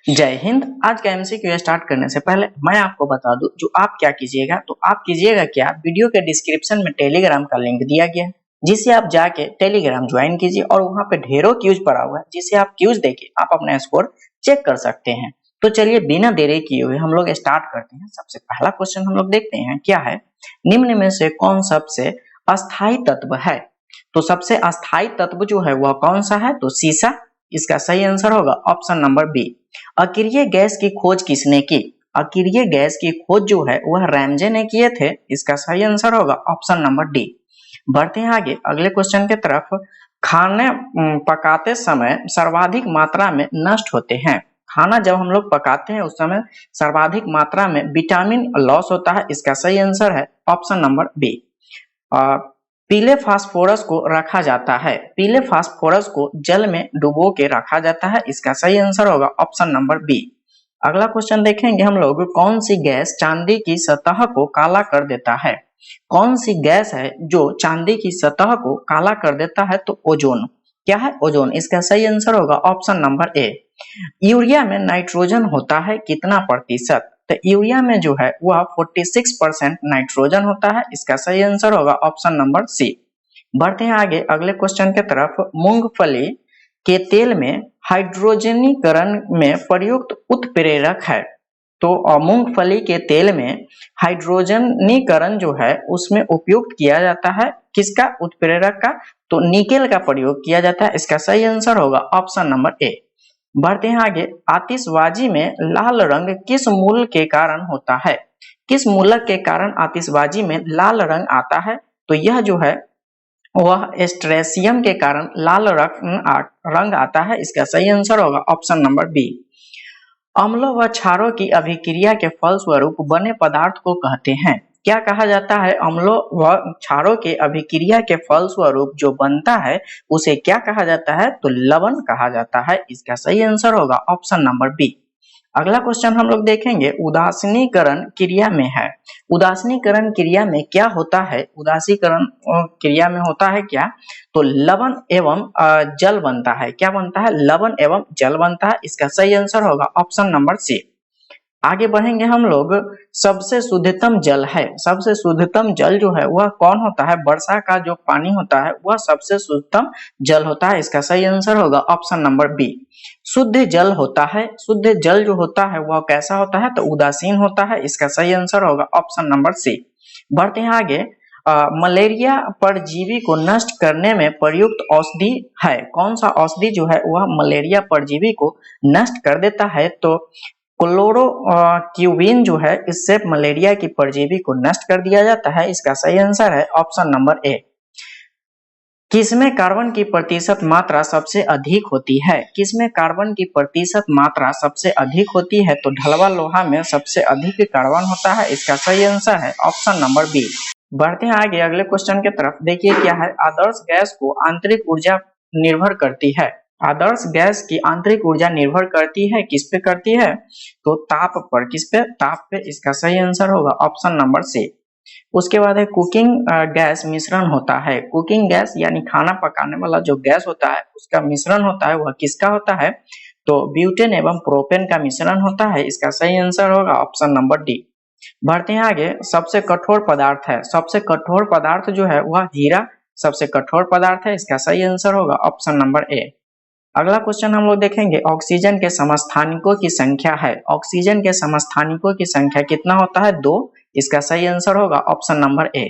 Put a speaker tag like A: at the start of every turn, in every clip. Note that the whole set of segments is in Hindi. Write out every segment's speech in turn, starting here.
A: जय हिंद। आज का एमसीक्यू स्टार्ट करने से पहले मैं आपको बता दूं, जो आप क्या कीजिएगा, तो आप कीजिएगा क्या, वीडियो के डिस्क्रिप्शन में टेलीग्राम का लिंक दिया गया है, जिसे आप जाके टेलीग्राम ज्वाइन कीजिए और वहां पे ढेरों क्यूज पड़ा हुआ है, जिसे आप क्यूज देके आप अपना स्कोर चेक कर सकते हैं। तो चलिए बिना देरी किए हुए हम लोग स्टार्ट करते हैं। सबसे पहला क्वेश्चन हम लोग देखते हैं क्या है, निम्न में से कौन सबसे अस्थायी तत्व है। तो सबसे अस्थायी तत्व जो है वह कौन सा है, तो सीसा। इसका सही आंसर होगा ऑप्शन नंबर बी। अक्रिय गैस की खोज किसने की। अक्रिय गैस की खोज जो है वह रैमजे ने किए थे। इसका सही आंसर होगा ऑप्शन नंबर डी। बढ़ते हैं आगे अगले क्वेश्चन की तरफ। खाने पकाते समय सर्वाधिक मात्रा में नष्ट होते हैं। खाना जब हम लोग पकाते हैं उस समय सर्वाधिक मात्रा में विटामिन लॉस होता है। इसका सही आंसर है ऑप्शन नंबर बी। पीले फास्फोरस को रखा जाता है। पीले फास्फोरस को जल में डुबो के रखा जाता है। इसका सही आंसर होगा ऑप्शन नंबर बी। अगला क्वेश्चन देखेंगे हम लोग, कौन सी गैस चांदी की सतह को काला कर देता है। कौन सी गैस है जो चांदी की सतह को काला कर देता है, तो ओजोन। क्या है, ओजोन। इसका सही आंसर होगा ऑप्शन नंबर ए। यूरिया में नाइट्रोजन होता है कितना प्रतिशत। तो यूरिया में जो है वह 46% नाइट्रोजन होता है। इसका सही आंसर होगा ऑप्शन नंबर सी। बढ़ते हैं आगे अगले क्वेश्चन की तरफ। मूंगफली के तेल में हाइड्रोजनीकरण में प्रयुक्त उत्प्रेरक है। तो मूंगफली के तेल में हाइड्रोजनीकरण जो है उसमें उपयुक्त किया जाता है किसका, उत्प्रेरक का, तो निकेल का प्रयोग किया जाता है। इसका सही आंसर होगा ऑप्शन नंबर ए। बढ़ते हैं आगे, आतिशबाजी में लाल रंग किस मूल के कारण होता है। किस मूलक के कारण आतिशबाजी में लाल रंग आता है, तो यह जो है वह स्ट्रेसियम के कारण लाल रंग आता है। इसका सही आंसर होगा ऑप्शन नंबर बी। अम्लों व क्षारों की अभिक्रिया के फलस्वरूप बने पदार्थ को कहते हैं। क्या कहा जाता है, अम्लों व क्षारों के अभिक्रिया के फलस्वरूप जो बनता है उसे क्या कहा जाता है, तो लवण कहा जाता है। इसका सही आंसर होगा ऑप्शन नंबर बी। अगला क्वेश्चन हम लोग देखेंगे, उदासीनीकरण क्रिया में है। उदासीनीकरण क्रिया में क्या होता है, उदासीकरण क्रिया में होता है क्या, तो लवण एवं जल बनता है। क्या बनता है, लवण एवं जल बनता है। इसका सही आंसर होगा ऑप्शन नंबर सी। आगे बढ़ेंगे हम लोग, सबसे शुद्धतम जल है। सबसे शुद्धतम जल जो है वह कौन होता है, वर्षा का जो पानी होता है वह सबसे शुद्धतम जल होता है। इसका सही आंसर होगा ऑप्शन नंबर बी। शुद्ध जल होता है। शुद्ध जल जो होता है वह कैसा होता है, तो उदासीन होता है। इसका सही आंसर होगा ऑप्शन नंबर सी। बढ़ते हैं आगे, मलेरिया परजीवी को नष्ट करने में प्रयुक्त औषधि है। कौन सा औषधि जो है वह मलेरिया परजीवी को नष्ट कर देता है, तो क्लोरोक्विन जो है इससे मलेरिया की परजीवी को नष्ट कर दिया जाता है। इसका सही आंसर है ऑप्शन नंबर ए। किसमें कार्बन की प्रतिशत मात्रा सबसे अधिक होती है। किसमें कार्बन की प्रतिशत मात्रा सबसे अधिक होती है, तो ढलवा लोहा में सबसे अधिक कार्बन होता है। इसका सही आंसर है ऑप्शन नंबर बी। बढ़ते हैं आगे अगले क्वेश्चन की तरफ। देखिए क्या है, आदर्श गैस को आंतरिक ऊर्जा निर्भर करती है। आदर्श गैस की आंतरिक ऊर्जा निर्भर करती है किस पे करती है, तो ताप पर। किस पे, ताप पे। इसका सही आंसर होगा ऑप्शन नंबर सी। उसके बाद है कुकिंग गैस मिश्रण होता है। कुकिंग गैस यानी खाना पकाने वाला जो गैस होता है उसका मिश्रण होता है, वह किसका होता है, तो ब्यूटेन एवं प्रोपेन का मिश्रण होता है। इसका सही आंसर होगा ऑप्शन नंबर डी। बढ़ते हैं आगे, सबसे कठोर पदार्थ है। सबसे कठोर पदार्थ जो है वह हीरा सबसे कठोर पदार्थ है। इसका सही आंसर होगा ऑप्शन नंबर ए। अगला क्वेश्चन हम लोग देखेंगे, ऑक्सीजन के समस्थानिकों की संख्या है। ऑक्सीजन के समस्थानिकों की संख्या कितना होता है, 2। इसका सही आंसर होगा ऑप्शन नंबर ए।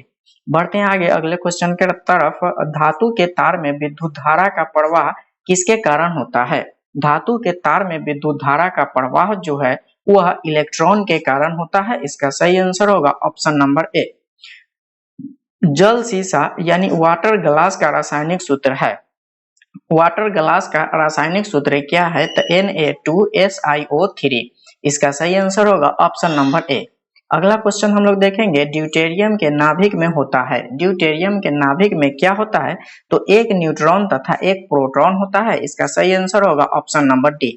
A: बढ़ते हैं आगे अगले क्वेश्चन के तरफ। धातु के तार में विद्युत धारा का प्रवाह किसके कारण होता है। धातु के तार में विद्युत धारा का प्रवाह जो है वह इलेक्ट्रॉन के कारण होता है। इसका सही आंसर होगा ऑप्शन नंबर ए। जल सीसा यानी वाटर ग्लास का रासायनिक सूत्र है। वाटर ग्लास का रासायनिक सूत्र क्या है, तो Na2SiO3। इसका सही आंसर होगा ऑप्शन नंबर ए। अगला क्वेश्चन हम लोग देखेंगे, ड्यूटेरियम के नाभिक में होता है। ड्यूटेरियम के नाभिक में क्या होता है, तो एक न्यूट्रॉन तथा एक प्रोटॉन होता है। इसका सही आंसर होगा ऑप्शन नंबर डी।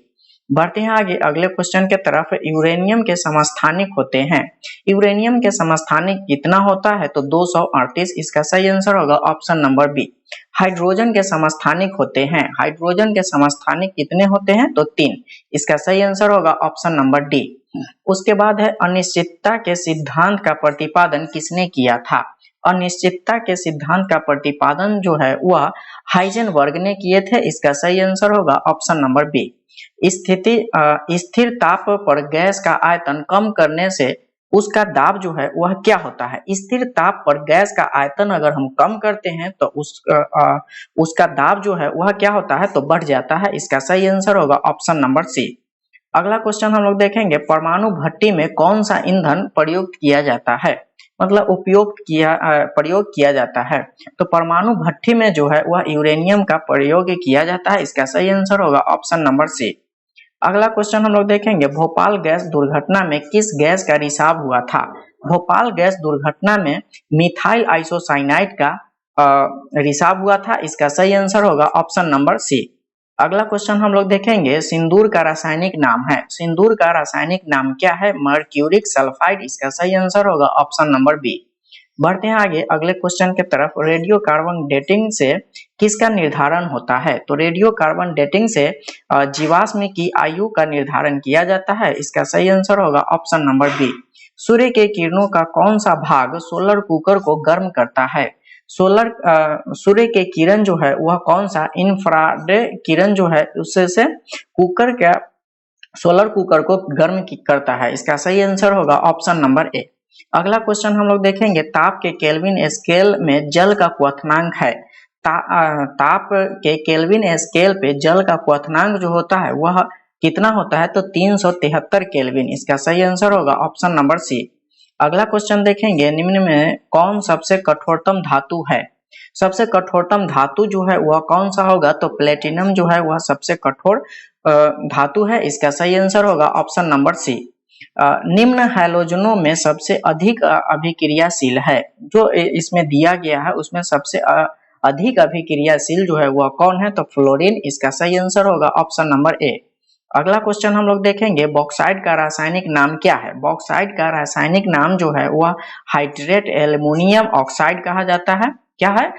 A: बढ़ते हैं आगे अगले क्वेश्चन के तरफ। यूरेनियम के समस्थानिक होते हैं। यूरेनियम के समस्थानिक कितना होता है तो 238। इसका सही आंसर होगा ऑप्शन नंबर बी। हाइड्रोजन के समस्थानिक होते हैं। हाइड्रोजन के समस्थानिक कितने होते हैं तो 3। इसका सही आंसर होगा ऑप्शन नंबर डी। उसके बाद है अनिश्चितता के सिद्धांत का प्रतिपादन किसने किया था। अनिश्चितता के सिद्धांत का प्रतिपादन जो है वह हाइजेनबर्ग ने किए थे। इसका सही आंसर होगा ऑप्शन नंबर बी। स्थिर ताप पर गैस का आयतन कम करने से उसका दाब जो है वह क्या होता है। स्थिर ताप पर गैस का आयतन अगर हम कम करते हैं तो उसका दाब जो है वह क्या होता है तो बढ़ जाता है। इसका सही आंसर होगा ऑप्शन नंबर सी। अगला क्वेश्चन हम लोग देखेंगे परमाणु भट्टी में कौन सा ईंधन प्रयुक्त किया जाता है, मतलब प्रयोग किया जाता है। तो परमाणु भट्टी में जो है वह यूरेनियम का प्रयोग किया जाता है। इसका सही आंसर होगा ऑप्शन नंबर सी। अगला क्वेश्चन हम लोग देखेंगे भोपाल गैस दुर्घटना में किस गैस का रिसाव हुआ था। भोपाल गैस दुर्घटना में मिथाइल आइसोसाइनाइड का रिसाव हुआ था। इसका सही आंसर होगा ऑप्शन नंबर सी। अगला क्वेश्चन हम लोग देखेंगे सिंदूर का रासायनिक नाम है। सिंदूर का रासायनिक नाम क्या है, मर्क्यूरिक सल्फाइड। इसका सही आंसर होगा ऑप्शन नंबर बी। बढ़ते हैं आगे अगले क्वेश्चन के तरफ। रेडियो कार्बन डेटिंग से किसका निर्धारण होता है। तो रेडियो कार्बन डेटिंग से जीवाश्म की आयु का निर्धारण किया जाता है। इसका सही आंसर होगा ऑप्शन नंबर बी। सूर्य के किरणों का कौन सा भाग सोलर कुकर को गर्म करता है। सूर्य के किरण जो है वह कौन सा इंफ्रारेड किरण जो है उससे कुकर का सोलर कुकर को गर्म करता है। इसका सही आंसर होगा ऑप्शन नंबर ए। अगला क्वेश्चन हम लोग देखेंगे ताप के केल्विन स्केल में जल का क्वथनांक है। ताप के केल्विन स्केल पे जल का क्वथनांक जो होता है वह कितना होता है तो 373 केल्विन। इसका सही आंसर होगा ऑप्शन नंबर सी। अगला क्वेश्चन देखेंगे निम्न में कौन सबसे कठोरतम धातु है। सबसे कठोरतम धातु जो है वह कौन सा होगा तो प्लेटिनम जो है वह सबसे कठोर धातु है। इसका सही आंसर होगा ऑप्शन नंबर सी। निम्न हैलोजनों में सबसे अधिक अभिक्रियाशील है। जो इसमें दिया गया है उसमें सबसे अधिक अभिक्रियाशील जो है वह कौन है तो फ्लोरीन। इसका सही आंसर होगा ऑप्शन नंबर ए। अगला क्वेश्चन हम लोग देखेंगे बॉक्साइट का रासायनिक नाम क्या है। बॉक्साइट का रासायनिक नाम जो है वह हाइड्रेट एल्युमिनियम ऑक्साइड कहा जाता है। क्या है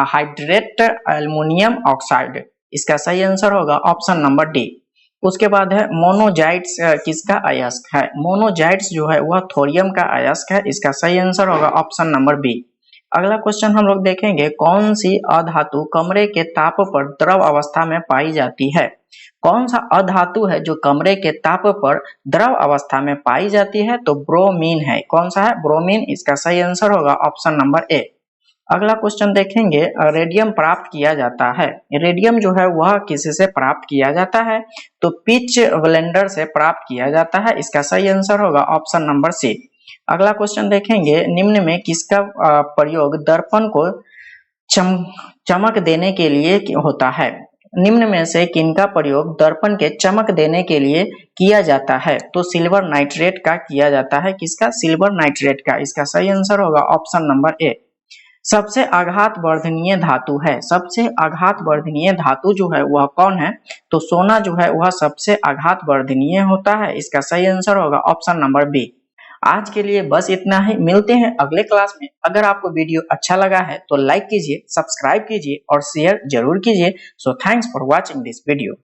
A: हाइड्रेट एल्युमिनियम ऑक्साइड। इसका सही आंसर होगा ऑप्शन नंबर डी। उसके बाद है मोनोजाइट्स किसका अयस्क है। मोनोजाइट्स जो है वह थोरियम का अयस्क है। इसका सही आंसर होगा ऑप्शन नंबर बी। अगला क्वेश्चन हम लोग देखेंगे कौन सी अधातु कमरे के ताप पर द्रव अवस्था में पाई जाती है। कौन सा अधातु है जो कमरे के ताप पर द्रव अवस्था में पाई जाती है तो ब्रोमीन है। कौन सा है ब्रोमीन। इसका सही आंसर होगा ऑप्शन नंबर ए। अगला क्वेश्चन देखेंगे रेडियम प्राप्त किया जाता है। रेडियम जो है वह किससे प्राप्त किया जाता है तो पिच ब्लेंडर से प्राप्त किया जाता है। इसका सही आंसर होगा ऑप्शन नंबर सी। अगला क्वेश्चन देखेंगे निम्न में किसका प्रयोग दर्पण को चमक देने के लिए होता है। निम्न में से किनका प्रयोग दर्पण के चमक देने के लिए किया जाता है तो सिल्वर नाइट्रेट का किया जाता है। किसका सिल्वर नाइट्रेट का। इसका सही आंसर होगा ऑप्शन नंबर ए। सबसे आघात वर्धनीय धातु है। सबसे आघात वर्धनीय धातु जो है वह कौन है तो सोना जो है वह सबसे आघात वर्धनीय होता है। इसका सही आंसर होगा ऑप्शन नंबर बी। आज के लिए बस इतना ही। मिलते हैं अगले क्लास में। अगर आपको वीडियो अच्छा लगा है तो लाइक कीजिए, सब्सक्राइब कीजिए और शेयर जरूर कीजिए। So thanks for watching this video.